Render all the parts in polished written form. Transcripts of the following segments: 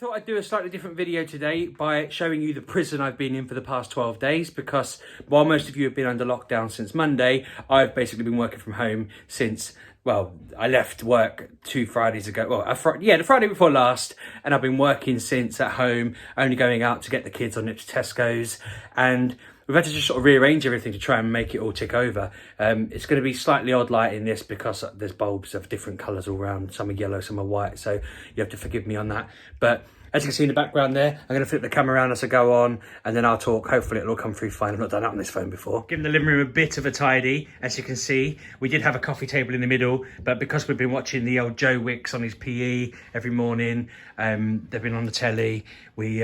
thought I'd do a slightly different video today by showing you the prison I've been in for the past 12 days because while most of you have been under lockdown since Monday, I've basically been working from home since, well, I left work 2 Fridays ago. Well, the Friday before last, and I've been working since at home, only going out to get the kids on to Tesco's, and we've had to just sort of rearrange everything to try and make it all tick over. It's going to be slightly odd light in this because there's bulbs of different colours all around. Some are yellow, some are white, so you have to forgive me on that. But as you can see in the background there, I'm going to flip the camera around as I go on, and then I'll talk. Hopefully it'll all come through fine. I've not done that on this phone before. Giving the living room a bit of a tidy. As you can see, we did have a coffee table in the middle, but because we've been watching the old Joe Wicks on his PE every morning, they've been on the telly, we've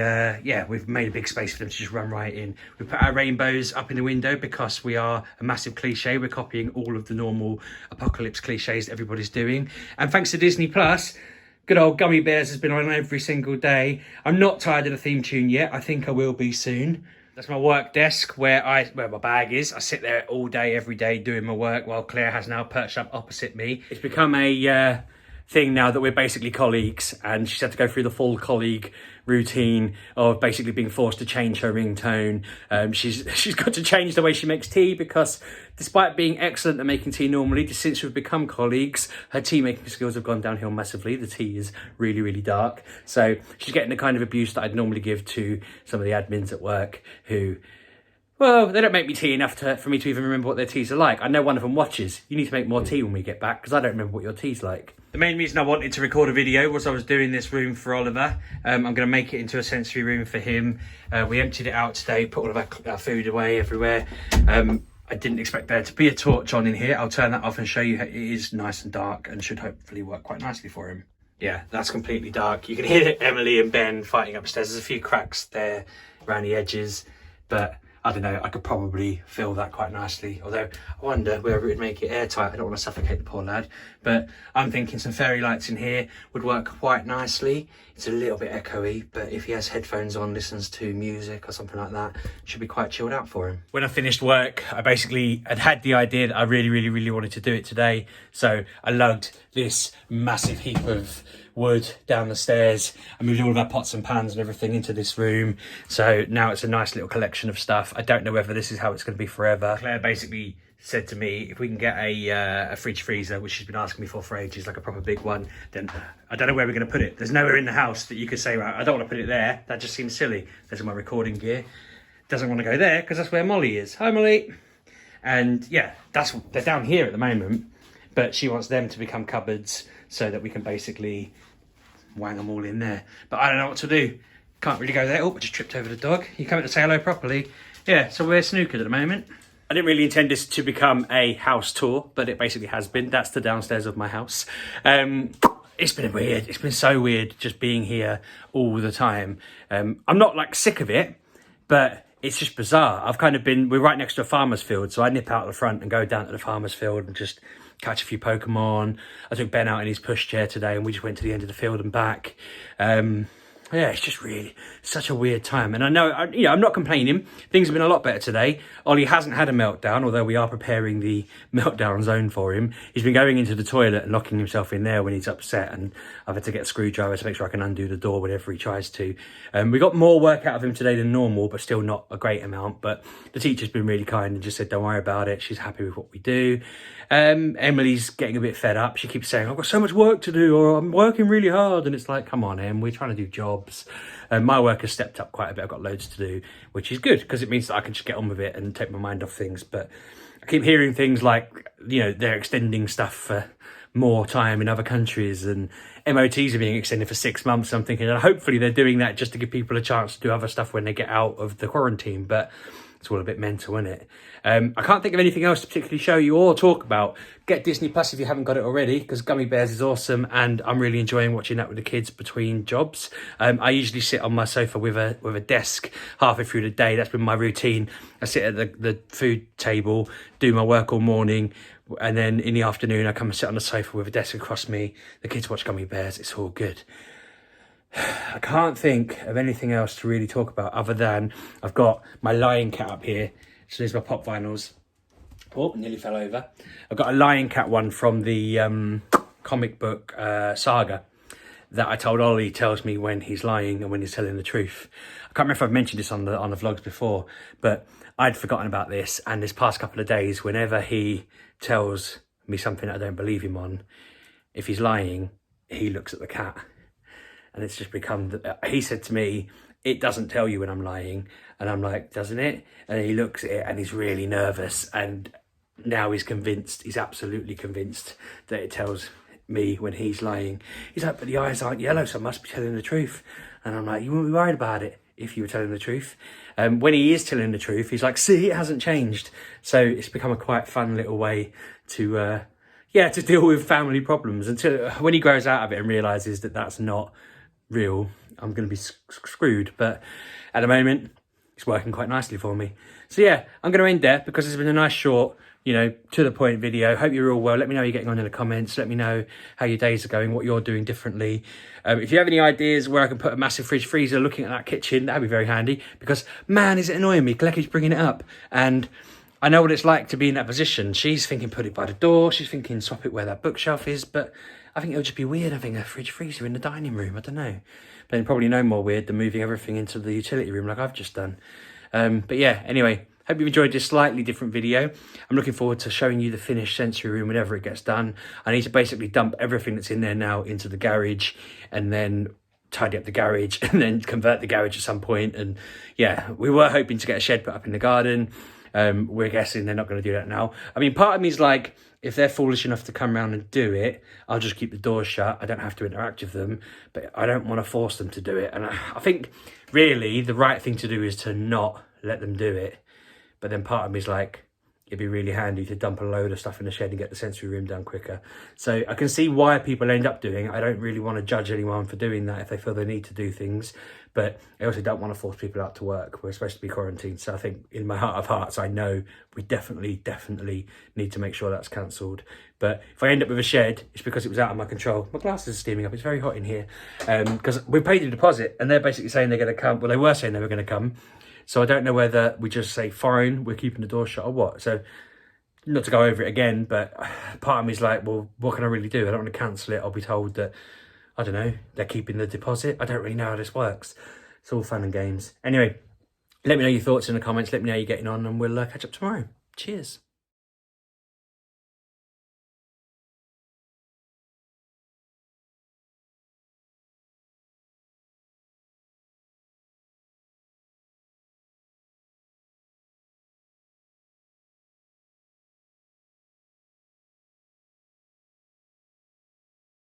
made a big space for them to just run right in. We put our rainbows up in the window because we are a massive cliche. We're copying all of the normal apocalypse cliches that everybody's doing. And thanks to Disney Plus, good old Gummy Bears has been on every single day. I'm not tired of the theme tune yet. I think I will be soon. That's my work desk where my bag is. I sit there all day, every day doing my work while Claire has now perched up opposite me. It's become a thing now that we're basically colleagues, and she's had to go through the full colleague routine of basically being forced to change her ringtone. She's got to change the way she makes tea because despite being excellent at making tea normally, since we've become colleagues, her tea making skills have gone downhill massively. The tea is really, really dark. So she's getting the kind of abuse that I'd normally give to some of the admins at work who, well, they don't make me tea enough for me to even remember what their teas are like. I know one of them watches. You need to make more tea when we get back because I don't remember what your tea's like. The main reason I wanted to record a video was I was doing this room for Oliver. I'm going to make it into a sensory room for him. We emptied it out today, put all of our food away everywhere. I didn't expect there to be a torch on in here. I'll turn that off and show you. It is nice and dark and should hopefully work quite nicely for him. Yeah, that's completely dark. You can hear Emily and Ben fighting upstairs. There's a few cracks there around the edges, but I don't know, I could probably fill that quite nicely. Although I wonder whether it would make it airtight. I don't want to suffocate the poor lad. But I'm thinking some fairy lights in here would work quite nicely. It's a little bit echoey, but if he has headphones on, listens to music or something like that, it should be quite chilled out for him. When I finished work, I basically had the idea that I really, really, really wanted to do it today. So I lugged this massive heap of wood down the stairs. I moved all of our pots and pans and everything into this room. So now it's a nice little collection of stuff. I don't know whether this is how it's going to be forever. Claire basically said to me, if we can get a fridge freezer, which she's been asking me for ages, like a proper big one, then I don't know where we're going to put it. There's nowhere in the house that you could say, right, I don't want to put it there. That just seems silly. There's my recording gear. Doesn't want to go there because that's where Molly is. Hi, Molly. And yeah, they're down here at the moment, but she wants them to become cupboards so that we can basically wang them all in there. But I don't know what to do. Can't really go there. Oh, I just tripped over the dog. You coming to say hello properly? Yeah, so we're snookered at the moment. I didn't really intend this to become a house tour, but it basically has been. That's the downstairs of my house. It's been weird. It's been so weird just being here all the time. I'm not like sick of it, but it's just bizarre. We're right next to a farmer's field, so I nip out the front and go down to the farmer's field and just catch a few Pokemon. I took Ben out in his pushchair today and we just went to the end of the field and back. Yeah, it's just really such a weird time. And I know, I'm not complaining. Things have been a lot better today. Ollie hasn't had a meltdown, although we are preparing the meltdown zone for him. He's been going into the toilet and locking himself in there when he's upset. And I've had to get a screwdriver to make sure I can undo the door whenever he tries to. We got more work out of him today than normal, but still not a great amount. But the teacher's been really kind and just said, don't worry about it. She's happy with what we do. Emily's getting a bit fed up. She keeps saying, I've got so much work to do, or I'm working really hard. And it's like, come on, Em, we're trying to do jobs. My work has stepped up quite a bit. I've got loads to do, which is good because it means that I can just get on with it and take my mind off things. But I keep hearing things like, they're extending stuff for more time in other countries and MOTs are being extended for 6 months. I'm thinking, hopefully they're doing that just to give people a chance to do other stuff when they get out of the quarantine. But it's all a bit mental, isn't it? I can't think of anything else to particularly show you or talk about. Get Disney Plus if you haven't got it already, because Gummy Bears is awesome and I'm really enjoying watching that with the kids between jobs. I usually sit on my sofa with a desk halfway through the day. That's been my routine. I sit at the food table, do my work all morning, and then in the afternoon I come and sit on the sofa with a desk across me. The kids watch Gummy Bears. It's all good. I can't think of anything else to really talk about other than I've got my Lion Cat up here. So there's my pop vinyls. Oh, nearly fell over. I've got a Lion Cat one from the comic book Saga. that I told Ollie tells me when he's lying and when he's telling the truth. I can't remember if I've mentioned this on the vlogs before, but I'd forgotten about this, and this past couple of days, whenever he tells me something I don't believe him on, if he's lying, he looks at the cat. And it's just become, he said to me, it doesn't tell you when I'm lying. And I'm like, doesn't it? And he looks at it and he's really nervous. And now he's convinced, he's absolutely convinced that it tells me when he's lying. He's like, but the eyes aren't yellow, so I must be telling the truth. And I'm like, you wouldn't be worried about it if you were telling the truth. When he is telling the truth, he's like, see, it hasn't changed. So it's become a quite fun little way to, to deal with family problems. Until when he grows out of it and realises that that's not real, I'm going to be screwed. But at the moment, it's working quite nicely for me. So yeah, I'm going to end there because it's been a nice short, to the point video. Hope you're all well. Let me know how you're getting on in the comments. Let me know how your days are going, what you're doing differently. If you have any ideas where I can put a massive fridge freezer looking at that kitchen, that'd be very handy, because man, is it annoying me. Claire keeps bringing it up, and I know what it's like to be in that position. She's thinking put it by the door. She's thinking swap it where that bookshelf is, but I think it would just be weird having a fridge freezer in the dining room. I don't know. But probably no more weird than moving everything into the utility room like I've just done. But yeah, anyway, hope you've enjoyed this slightly different video. I'm looking forward to showing you the finished sensory room whenever it gets done. I need to basically dump everything that's in there now into the garage, and then tidy up the garage, and then convert the garage at some point. And yeah, we were hoping to get a shed put up in the garden. We're guessing they're not going to do that now. I mean, part of me is like, if they're foolish enough to come around and do it, I'll just keep the doors shut. I don't have to interact with them, but I don't want to force them to do it. And I think really the right thing to do is to not let them do it. But then part of me is like, it'd be really handy to dump a load of stuff in the shed and get the sensory room done quicker. So I can see why people end up doing it. I don't really want to judge anyone for doing that if they feel they need to do things. But I also don't want to force people out to work. We're supposed to be quarantined. So I think in my heart of hearts, I know we definitely need to make sure that's cancelled. But if I end up with a shed, it's because it was out of my control. My glasses are steaming up. It's very hot in here. Because we paid the deposit and they're basically saying they're going to come. Well, they were saying they were going to come. So I don't know whether we just say, fine, we're keeping the door shut or what. So not to go over it again, but part of me is like, well, what can I really do? I don't want to cancel it. I'll be told that, I don't know, they're keeping the deposit. I don't really know how this works. It's all fun and games. Anyway, let me know your thoughts in the comments. Let me know how you're getting on, and we'll catch up tomorrow. Cheers.